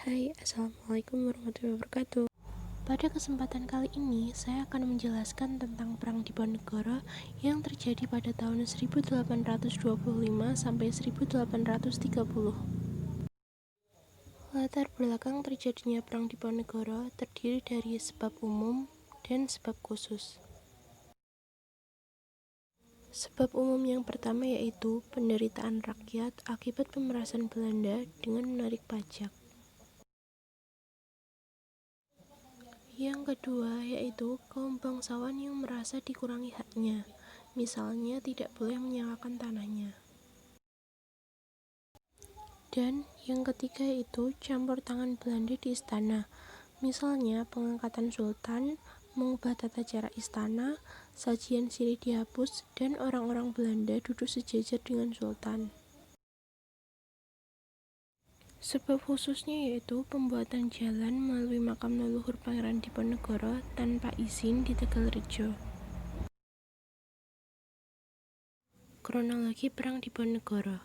Hai, Assalamualaikum warahmatullahi wabarakatuh. Pada kesempatan kali ini, saya akan menjelaskan tentang Perang Diponegoro yang terjadi pada tahun 1825 sampai 1830. Latar belakang terjadinya Perang Diponegoro terdiri dari sebab umum dan sebab khusus. Sebab umum yang pertama yaitu penderitaan rakyat akibat pemerasan Belanda dengan menarik pajak. Yang kedua yaitu kaum bangsawan yang merasa dikurangi haknya, misalnya tidak boleh menyewakan tanahnya. Dan yang ketiga yaitu campur tangan Belanda di istana, misalnya pengangkatan sultan, mengubah tata cara istana, sajian sirih dihapus, dan orang-orang Belanda duduk sejajar dengan sultan. Sebab khususnya yaitu pembuatan jalan melalui makam leluhur Pangeran Diponegoro tanpa izin di Tegalrejo. Kronologi Perang Diponegoro.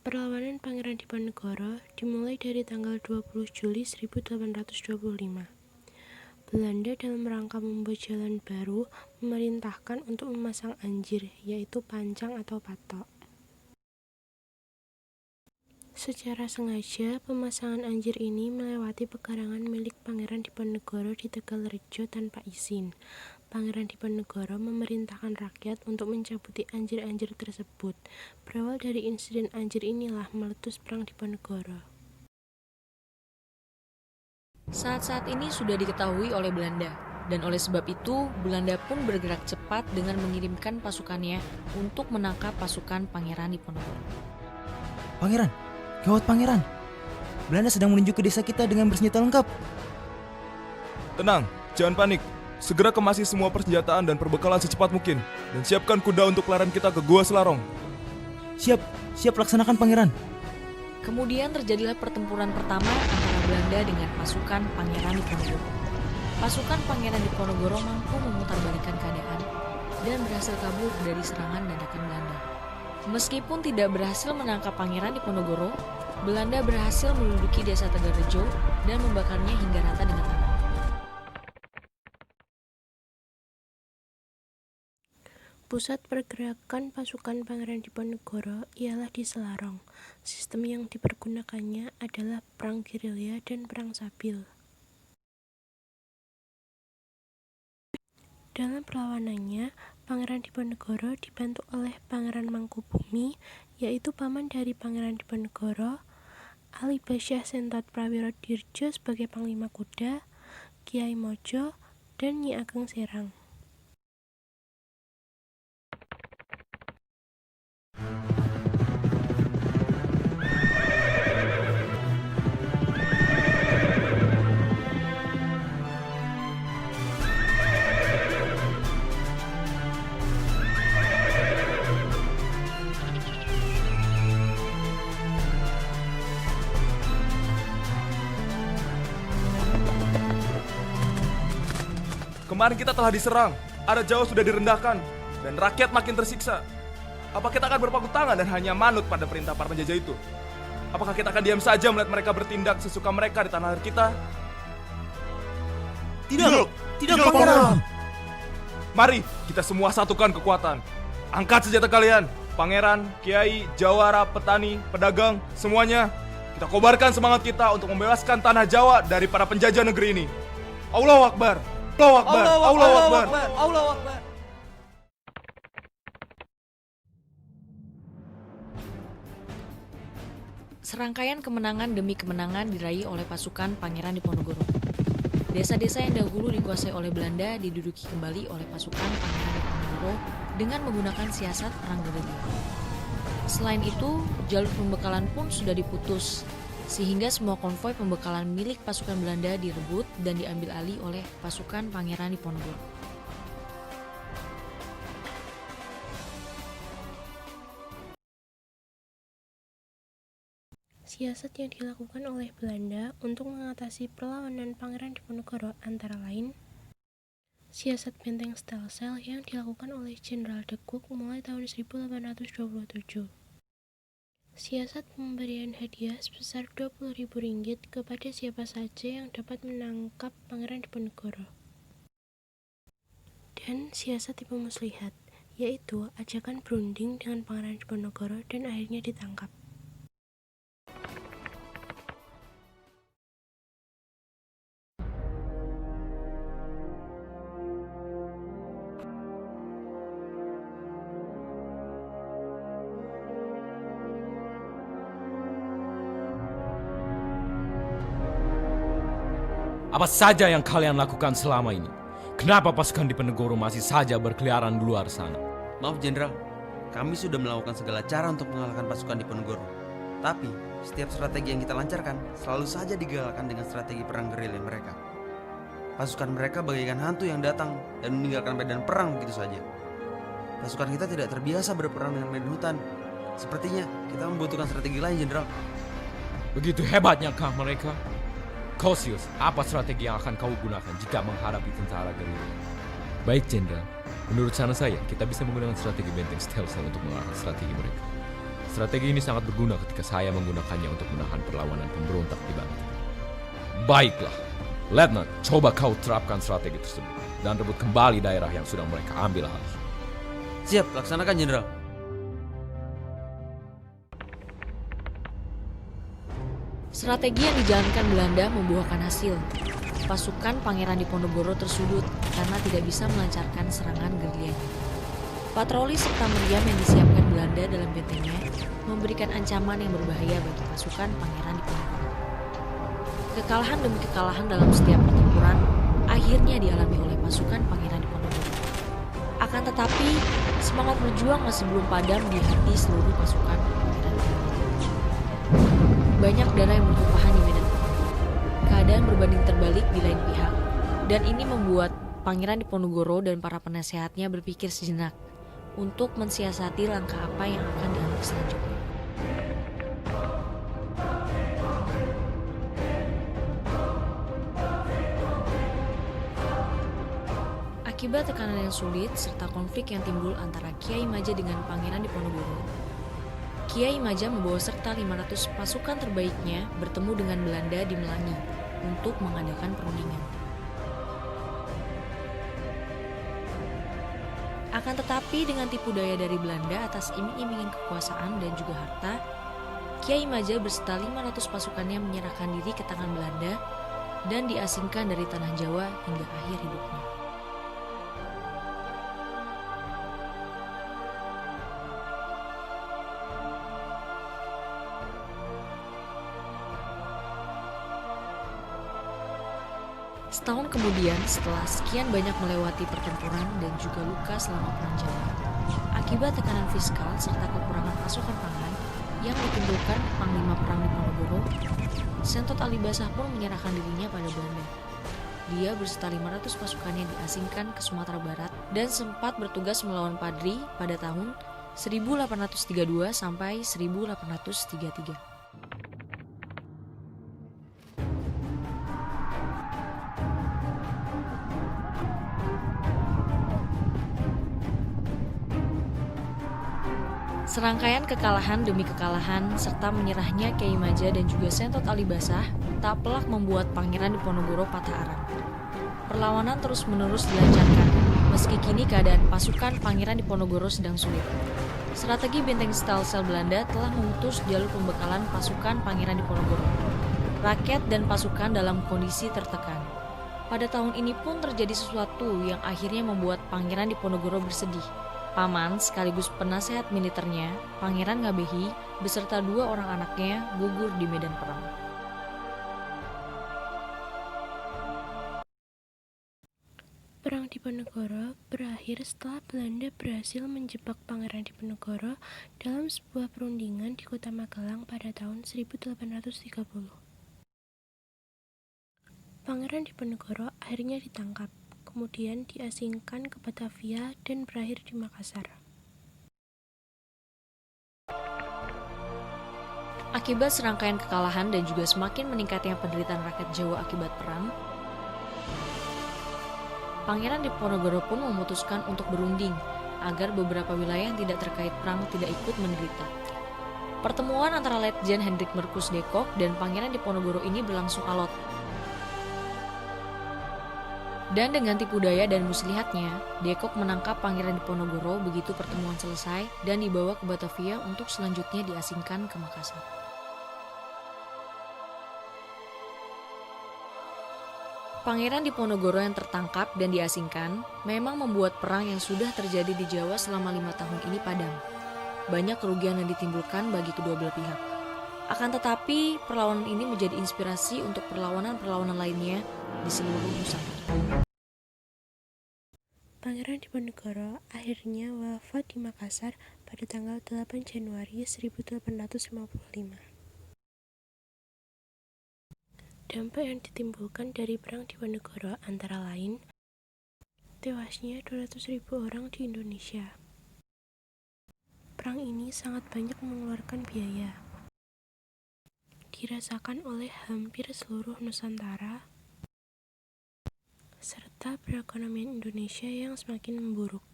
Perlawanan Pangeran Diponegoro dimulai dari tanggal 20 Juli 1825. Belanda dalam rangka membuat jalan baru memerintahkan untuk memasang anjir, yaitu pancang atau patok. Secara sengaja, pemasangan anjir ini melewati pekarangan milik Pangeran Diponegoro di Tegalrejo tanpa izin. Pangeran Diponegoro memerintahkan rakyat untuk mencabuti anjir-anjir tersebut. Berawal dari insiden anjir inilah meletus Perang Diponegoro. Saat-saat ini sudah diketahui oleh Belanda, dan oleh sebab itu Belanda pun bergerak cepat dengan mengirimkan pasukannya untuk menangkap pasukan Pangeran Diponegoro. Pangeran, gawat pangeran. Belanda sedang menuju ke desa kita dengan bersenjata lengkap. Tenang, jangan panik. Segera kemasi semua persenjataan dan perbekalan secepat mungkin. Dan siapkan kuda untuk larian kita ke Gua Selarong. Siap laksanakan pangeran. Kemudian terjadilah pertempuran pertama antara Belanda dengan pasukan Pangeran Diponegoro. Pasukan Pangeran Diponegoro mampu memutarbalikkan keadaan dan berhasil kabur dari serangan dadakan Belanda. Meskipun tidak berhasil menangkap Pangeran Diponegoro, Belanda berhasil menduduki desa Tegalrejo dan membakarnya hingga rata dengan tanah. Pusat pergerakan pasukan Pangeran Diponegoro ialah di Selarong. Sistem yang dipergunakannya adalah perang gerilya dan perang sabil. Dalam perlawanannya, Pangeran Diponegoro dibantu oleh Pangeran Mangkubumi, yaitu paman dari Pangeran Diponegoro, Ali Basyah Sentot Prawiro Dirjo sebagai Panglima Kuda, Kiai Mojo, dan Nyi Ageng Serang. Kemarin kita telah diserang, ada Jawa sudah direndahkan, dan rakyat makin tersiksa. Apa kita akan berpangku tangan dan hanya manut pada perintah para penjajah itu? Apakah kita akan diam saja melihat mereka bertindak sesuka mereka di tanah air kita? Tidak pangeran. Mari kita semua satukan kekuatan. Angkat senjata kalian, pangeran, kiai, jawara, petani, pedagang, semuanya. Kita kobarkan semangat kita untuk membebaskan tanah Jawa dari para penjajah negeri ini. Allahu Akbar. Allahu Akbar. Allahu Akbar. Allahu Akbar. Serangkaian kemenangan demi kemenangan diraih oleh pasukan Pangeran Diponegoro. Desa-desa yang dahulu dikuasai oleh Belanda diduduki kembali oleh pasukan Pangeran Diponegoro dengan menggunakan siasat perang gerilya. Selain itu, jalur pembekalan pun sudah diputus, sehingga semua konvoi pembekalan milik pasukan Belanda direbut dan diambil alih oleh pasukan Pangeran Diponegoro. Siasat yang dilakukan oleh Belanda untuk mengatasi perlawanan Pangeran Diponegoro antara lain siasat benteng Stelsel yang dilakukan oleh Jenderal de Cock mulai tahun 1827. Siasat pemberian hadiah sebesar Rp20.000 kepada siapa saja yang dapat menangkap Pangeran Diponegoro. Dan siasat tipu muslihat, yaitu ajakan berunding dengan Pangeran Diponegoro dan akhirnya ditangkap. Apa saja yang kalian lakukan selama ini? Kenapa pasukan Diponegoro masih saja berkeliaran di luar sana? Maaf Jenderal, kami sudah melakukan segala cara untuk mengalahkan pasukan Diponegoro. Tapi, setiap strategi yang kita lancarkan selalu saja digagalkan dengan strategi perang gerilya mereka. Pasukan mereka bagaikan hantu yang datang dan meninggalkan medan perang begitu saja. Pasukan kita tidak terbiasa berperang dengan medan hutan. Sepertinya kita membutuhkan strategi lain, Jenderal. Begitu hebatnya kah mereka? Cassius, apa strategi yang akan kau gunakan jika menghadapi tentara gerilya? Baik, Jenderal. Menurut sana saya, kita bisa menggunakan strategi benteng Stelsel untuk mengalahkan strategi mereka. Strategi ini sangat berguna ketika saya menggunakannya untuk menahan perlawanan pemberontak di Banten. Baiklah, Letnan, coba kau terapkan strategi tersebut dan rebut kembali daerah yang sudah mereka ambil alih. Siap, laksanakan, Jenderal. Strategi yang dijalankan Belanda membuahkan hasil. Pasukan Pangeran Diponegoro tersudut karena tidak bisa melancarkan serangan gerilyanya. Patroli serta meriam yang disiapkan Belanda dalam bentengnya memberikan ancaman yang berbahaya bagi pasukan Pangeran Diponegoro. Kekalahan demi kekalahan dalam setiap pertempuran akhirnya dialami oleh pasukan Pangeran Diponegoro. Akan tetapi, semangat berjuang masih belum padam di hati seluruh pasukan Pangeran Diponegoro. Banyak darah yang bertumpahan di medan perang. Keadaan berbanding terbalik di lain pihak, dan ini membuat Pangeran Diponegoro dan para penasehatnya berpikir sejenak untuk mensiasati langkah apa yang akan diambil selanjutnya. Akibat tekanan yang sulit serta konflik yang timbul antara Kiai Maja dengan Pangeran Diponegoro, Kiai Maja membawa serta 500 pasukan terbaiknya bertemu dengan Belanda di Melangi untuk mengadakan perundingan. Akan tetapi dengan tipu daya dari Belanda atas iming-imingan kekuasaan dan juga harta, Kiai Maja beserta 500 pasukannya menyerahkan diri ke tangan Belanda dan diasingkan dari tanah Jawa hingga akhir hidupnya. Setahun kemudian, setelah sekian banyak melewati pertempuran dan juga luka selama Perang Jawa, akibat tekanan fiskal serta kekurangan pasokan pangan yang ditimbulkan Panglima Perang Diponegoro, Sentot Alibasah pun menyerahkan dirinya pada Belanda. Dia beserta 500 pasukannya diasingkan ke Sumatera Barat dan sempat bertugas melawan Padri pada tahun 1832 sampai 1833. Serangkaian kekalahan demi kekalahan serta menyerahnya Kiai Maja dan juga Sentot Alibasah tak pelak membuat Pangeran Diponegoro patah arang. Perlawanan terus-menerus dilancarkan, meski kini keadaan pasukan Pangeran Diponegoro sedang sulit. Strategi benteng Stelsel Belanda telah memutus jalur pembekalan pasukan Pangeran Diponegoro. Rakyat dan pasukan dalam kondisi tertekan. Pada tahun ini pun terjadi sesuatu yang akhirnya membuat Pangeran Diponegoro bersedih. Paman sekaligus penasehat militernya, Pangeran Ngabehi, beserta 2 orang anaknya gugur di medan perang. Perang Diponegoro berakhir setelah Belanda berhasil menjebak Pangeran Diponegoro dalam sebuah perundingan di kota Magelang pada tahun 1830. Pangeran Diponegoro akhirnya ditangkap, kemudian diasingkan ke Batavia dan berakhir di Makassar. Akibat serangkaian kekalahan dan juga semakin meningkatnya penderitaan rakyat Jawa akibat perang, Pangeran Diponegoro pun memutuskan untuk berunding agar beberapa wilayah yang tidak terkait perang tidak ikut menderita. Pertemuan antara Letjen Hendrik Merkus de Kock dan Pangeran Diponegoro ini berlangsung alot. Dan dengan tipu daya dan muslihatnya, de Kock menangkap Pangeran Diponegoro begitu pertemuan selesai dan dibawa ke Batavia untuk selanjutnya diasingkan ke Makassar. Pangeran Diponegoro yang tertangkap dan diasingkan memang membuat perang yang sudah terjadi di Jawa selama 5 tahun ini padam. Banyak kerugian yang ditimbulkan bagi kedua belah pihak. Akan tetapi, perlawanan ini menjadi inspirasi untuk perlawanan-perlawanan lainnya di seluruh Nusantara. Pangeran Diponegoro akhirnya wafat di Makassar pada tanggal 8 Januari 1855. Dampak yang ditimbulkan dari Perang Diponegoro antara lain tewasnya 200.000 orang di Indonesia. Perang ini sangat banyak mengeluarkan biaya. Dirasakan oleh hampir seluruh Nusantara, serta perekonomian Indonesia yang semakin memburuk.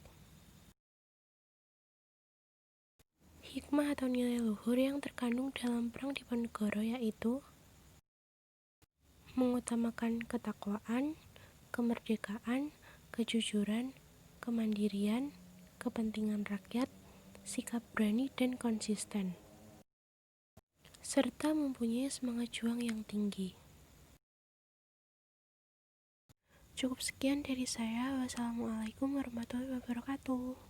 Hikmah atau nilai luhur yang terkandung dalam Perang Diponegoro yaitu mengutamakan ketakwaan, kemerdekaan, kejujuran, kemandirian, kepentingan rakyat, sikap berani dan konsisten, serta mempunyai semangat juang yang tinggi. Cukup sekian dari saya. Wassalamualaikum warahmatullahi wabarakatuh.